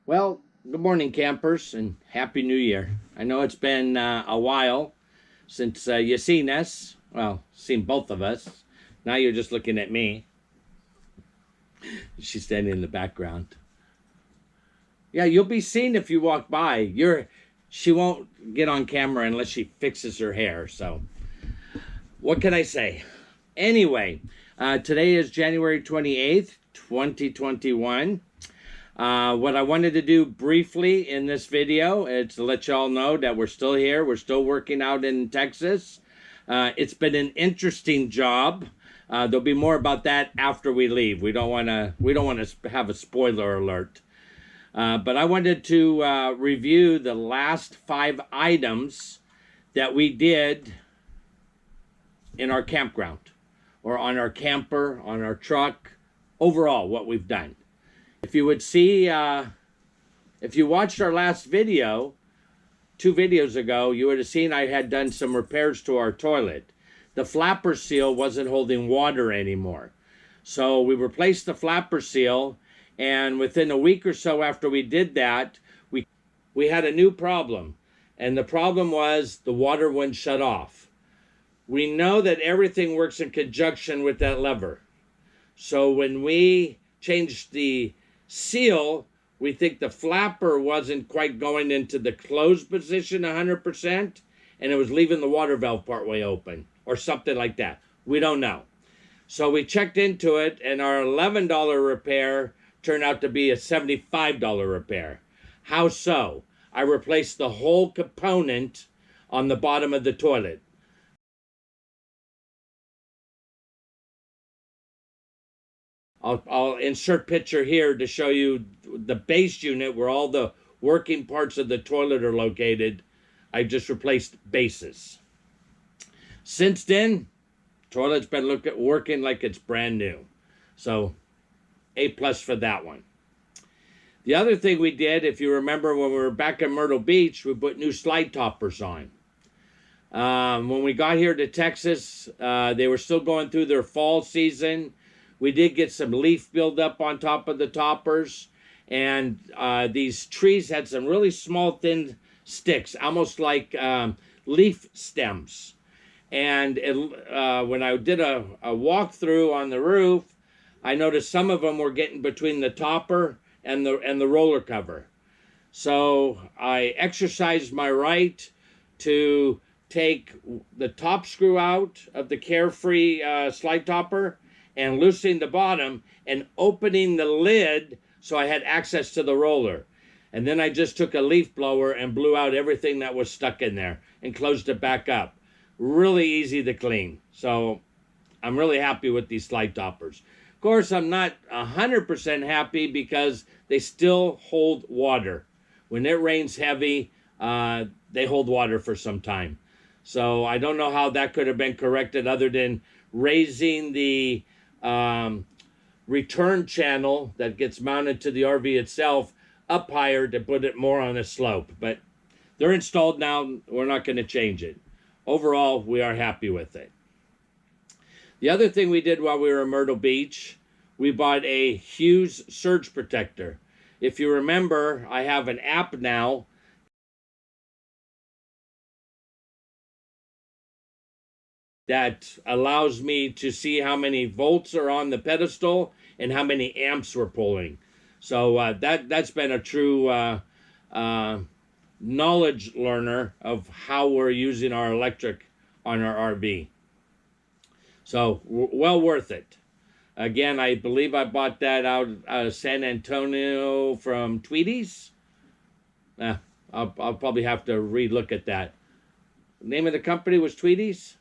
Well, good morning, campers, and Happy New Year. I know it's been a while since you've seen us. Well, seen both of us. Now you're just looking at me. She's standing in the background. Yeah, you'll be seen if you walk by. She won't get on camera unless she fixes her hair. So, what can I say? Anyway, today is January 28th, 2021. What I wanted to do briefly in this video is to let y'all know that we're still here. We're still working out in Texas. It's been an interesting job. There'll be more about that after we leave. We don't want to have a spoiler alert. But I wanted to review the last 5 items that we did in our campground or on our camper, on our truck, overall what we've done. If you would see, if you watched our last video, 2 videos ago, you would have seen I had done some repairs to our toilet. The flapper seal wasn't holding water anymore. So we replaced the flapper seal, and within a week or so after we did that, we had a new problem. And the problem was the water wouldn't shut off. We know that everything works in conjunction with that lever. So when we changed the seal, we think the flapper wasn't quite going into the closed position 100%, and it was leaving the water valve partway open or something like that. We don't know. So we checked into it, and our $11 repair turned out to be a $75 repair. How so? I replaced the whole component on the bottom of the toilet. I'll insert picture here to show you the base unit where all the working parts of the toilet are located. I just replaced bases. Since then, toilet's been working like it's brand new. So, A+ for that one. The other thing we did, if you remember when we were back in Myrtle Beach, we put new slide toppers on. When we got here to Texas, they were still going through their fall season. We did get some leaf buildup on top of the toppers, and these trees had some really small, thin sticks, almost like leaf stems. And when I did a walkthrough on the roof, I noticed some of them were getting between the topper and the roller cover. So I exercised my right to take the top screw out of the Carefree slide topper and loosening the bottom and opening the lid so I had access to the roller. And then I just took a leaf blower and blew out everything that was stuck in there and closed it back up. Really easy to clean. So I'm really happy with these slide toppers. Of course, I'm not 100% happy because they still hold water. When it rains heavy, they hold water for some time. So I don't know how that could have been corrected other than raising the return channel that gets mounted to the RV itself up higher to put it more on a slope. But they're installed now. We're not going to change it. Overall, we are happy with it. The other thing we did while we were in Myrtle Beach, we bought a Hughes Surge protector. If you remember, I have an app now that allows me to see how many volts are on the pedestal and how many amps we're pulling. So that's been a true knowledge learner of how we're using our electric on our RV. So well worth it. Again, I believe I bought that out of San Antonio from Tweeties. I'll probably have to re-look at that. The name of the company was Tweeties?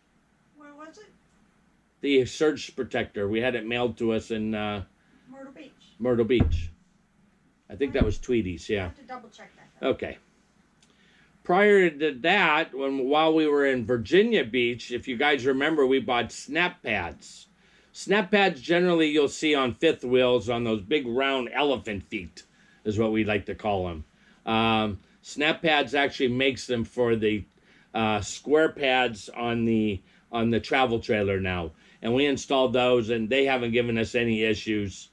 The surge protector. We had it mailed to us in Myrtle Beach. Myrtle Beach. I think that was Tweeties, yeah. I have to double check that. Okay. Prior to that, while we were in Virginia Beach, if you guys remember, we bought snap pads. Snap pads generally you'll see on fifth wheels on those big round elephant feet is what we like to call them. Snap pads actually makes them for the square pads on the travel trailer now. And we installed those, and they haven't given us any issues.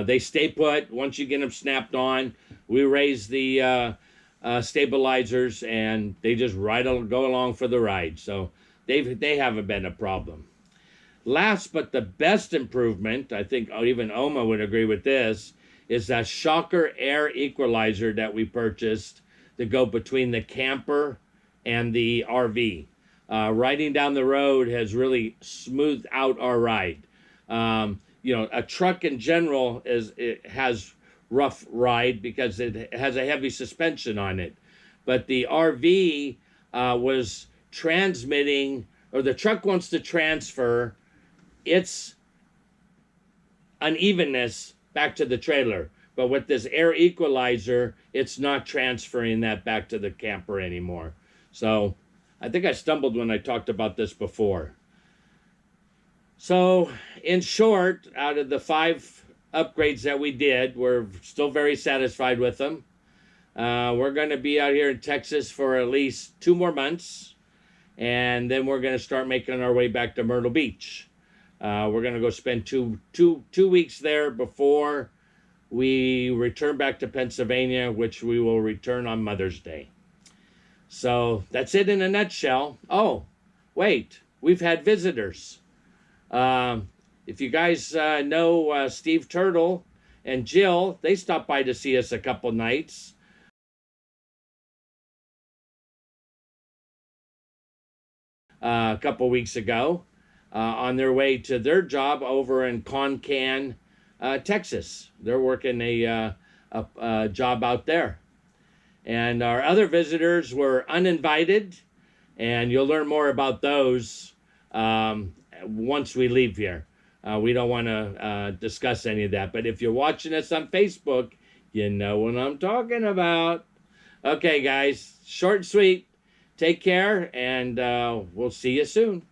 They stay put. Once you get them snapped on, we raise the stabilizers, and they just go along for the ride. So they haven't been a problem. Last but the best improvement, I think even Oma would agree with this, is that shocker air equalizer that we purchased to go between the camper and the RV. Riding down the road has really smoothed out our ride. A truck in general it has rough ride because it has a heavy suspension on it, but the RV was transmitting, or the truck wants to transfer its unevenness back to the trailer. But with this air equalizer, it's not transferring that back to the camper anymore. So I think I stumbled when I talked about this before. So in short, out of the 5 upgrades that we did, we're still very satisfied with them. We're going to be out here in Texas for at least 2 more months. And then we're going to start making our way back to Myrtle Beach. We're going to go spend two weeks there before we return back to Pennsylvania, which we will return on Mother's Day. So that's it in a nutshell. Oh, wait, we've had visitors. If you guys know Steve Turtle and Jill, they stopped by to see us a couple nights. A couple weeks ago. On their way to their job over in Concan, Texas. They're working a job out there. And our other visitors were uninvited, and you'll learn more about those once we leave here. We don't want to discuss any of that, but if you're watching us on Facebook, you know what I'm talking about. Okay, guys, short and sweet. Take care, and we'll see you soon.